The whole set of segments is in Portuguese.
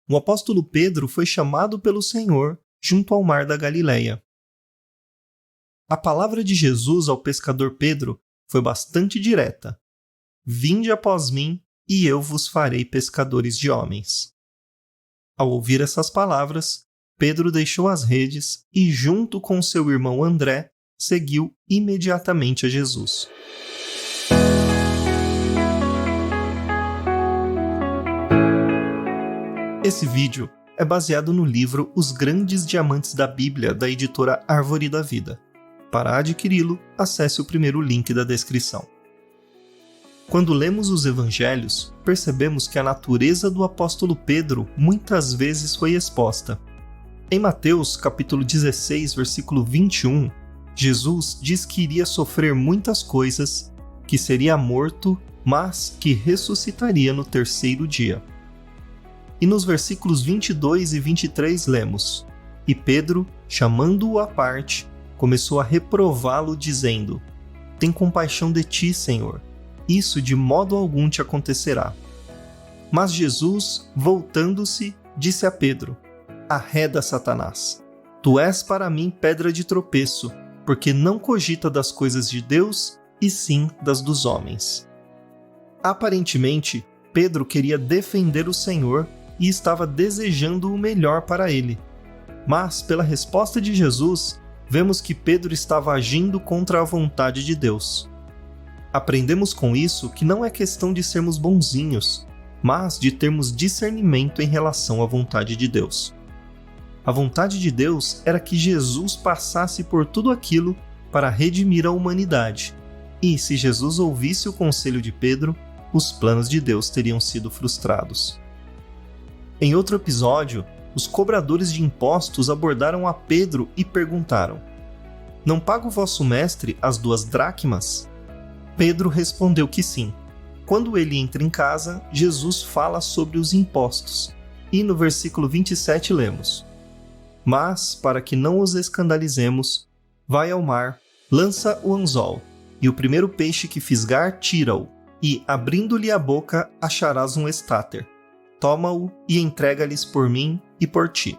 o apóstolo Pedro foi chamado pelo Senhor junto ao mar da Galileia. A palavra de Jesus ao pescador Pedro foi bastante direta. Vinde após mim, e eu vos farei pescadores de homens. Ao ouvir essas palavras, Pedro deixou as redes e, junto com seu irmão André, seguiu imediatamente a Jesus. Esse vídeo é baseado no livro Os Grandes Diamantes da Bíblia, da editora Árvore da Vida. Para adquiri-lo, acesse o primeiro link da descrição. Quando lemos os evangelhos, percebemos que a natureza do apóstolo Pedro muitas vezes foi exposta. Em Mateus, capítulo 16, versículo 21, Jesus diz que iria sofrer muitas coisas, que seria morto, mas que ressuscitaria no terceiro dia. E nos versículos 22 e 23 lemos: E Pedro, chamando-o à parte, começou a reprová-lo, dizendo: Tem compaixão de ti, Senhor. Isso de modo algum te acontecerá. Mas Jesus, voltando-se, disse a Pedro: Arreda, Satanás. Tu és para mim pedra de tropeço, porque não cogita das coisas de Deus, e sim das dos homens. Aparentemente, Pedro queria defender o Senhor e estava desejando o melhor para ele. Mas, pela resposta de Jesus, vemos que Pedro estava agindo contra a vontade de Deus. Aprendemos com isso que não é questão de sermos bonzinhos, mas de termos discernimento em relação à vontade de Deus. A vontade de Deus era que Jesus passasse por tudo aquilo para redimir a humanidade. E, se Jesus ouvisse o conselho de Pedro, os planos de Deus teriam sido frustrados. Em outro episódio, os cobradores de impostos abordaram a Pedro e perguntaram: Não paga o vosso mestre as 2 dracmas? Pedro respondeu que sim. Quando ele entra em casa, Jesus fala sobre os impostos. E no versículo 27 lemos: Mas, para que não os escandalizemos, vai ao mar, lança o anzol, e o primeiro peixe que fisgar, tira-o, e, abrindo-lhe a boca, acharás um estáter. Toma-o e entrega-lhes por mim e por ti.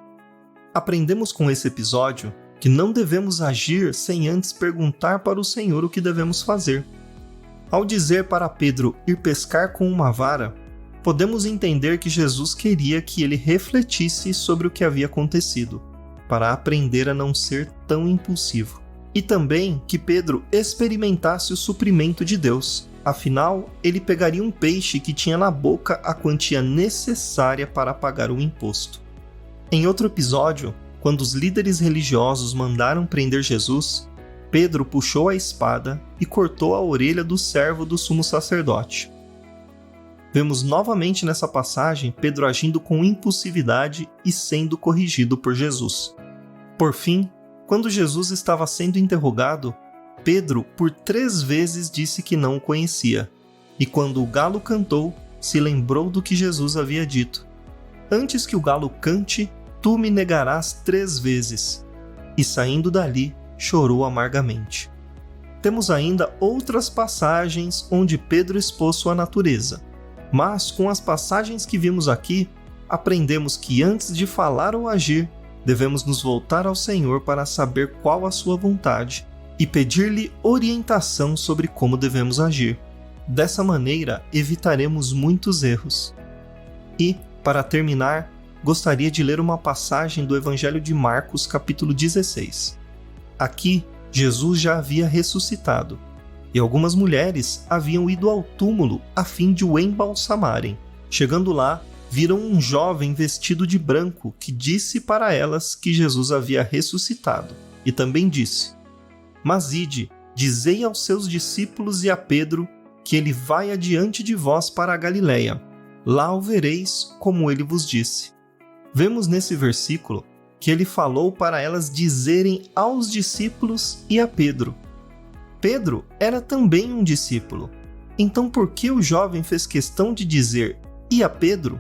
Aprendemos com esse episódio que não devemos agir sem antes perguntar para o Senhor o que devemos fazer. Ao dizer para Pedro ir pescar com uma vara, podemos entender que Jesus queria que ele refletisse sobre o que havia acontecido, para aprender a não ser tão impulsivo. E também que Pedro experimentasse o suprimento de Deus. Afinal, ele pegaria um peixe que tinha na boca a quantia necessária para pagar o imposto. Em outro episódio, quando os líderes religiosos mandaram prender Jesus, Pedro puxou a espada e cortou a orelha do servo do sumo sacerdote. Vemos novamente nessa passagem Pedro agindo com impulsividade e sendo corrigido por Jesus. Por fim, quando Jesus estava sendo interrogado, Pedro por 3 vezes disse que não o conhecia, e quando o galo cantou, se lembrou do que Jesus havia dito: Antes que o galo cante, tu me negarás 3 vezes. E saindo dali, chorou amargamente. Temos ainda outras passagens onde Pedro expôs sua natureza, mas com as passagens que vimos aqui, aprendemos que antes de falar ou agir, devemos nos voltar ao Senhor para saber qual a sua vontade e pedir-lhe orientação sobre como devemos agir. Dessa maneira, evitaremos muitos erros. E, para terminar, gostaria de ler uma passagem do Evangelho de Marcos, capítulo 16. Aqui, Jesus já havia ressuscitado, e algumas mulheres haviam ido ao túmulo a fim de o embalsamarem. Chegando lá, viram um jovem vestido de branco que disse para elas que Jesus havia ressuscitado, e também disse: Mas ide, dizei aos seus discípulos e a Pedro que ele vai adiante de vós para a Galileia. Lá o vereis, como ele vos disse. Vemos nesse versículo que ele falou para elas dizerem aos discípulos e a Pedro. Pedro era também um discípulo. Então por que o jovem fez questão de dizer e a Pedro?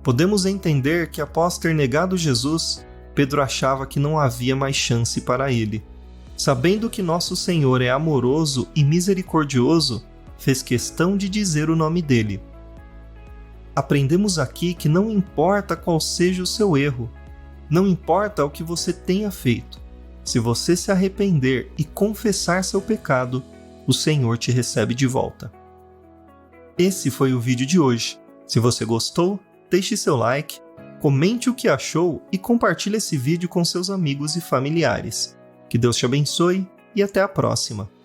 Podemos entender que após ter negado Jesus, Pedro achava que não havia mais chance para ele. Sabendo que nosso Senhor é amoroso e misericordioso, fez questão de dizer o nome dele. Aprendemos aqui que não importa qual seja o seu erro, não importa o que você tenha feito, se você se arrepender e confessar seu pecado, o Senhor te recebe de volta. Esse foi o vídeo de hoje. Se você gostou, deixe seu like, comente o que achou e compartilhe esse vídeo com seus amigos e familiares. Que Deus te abençoe e até a próxima!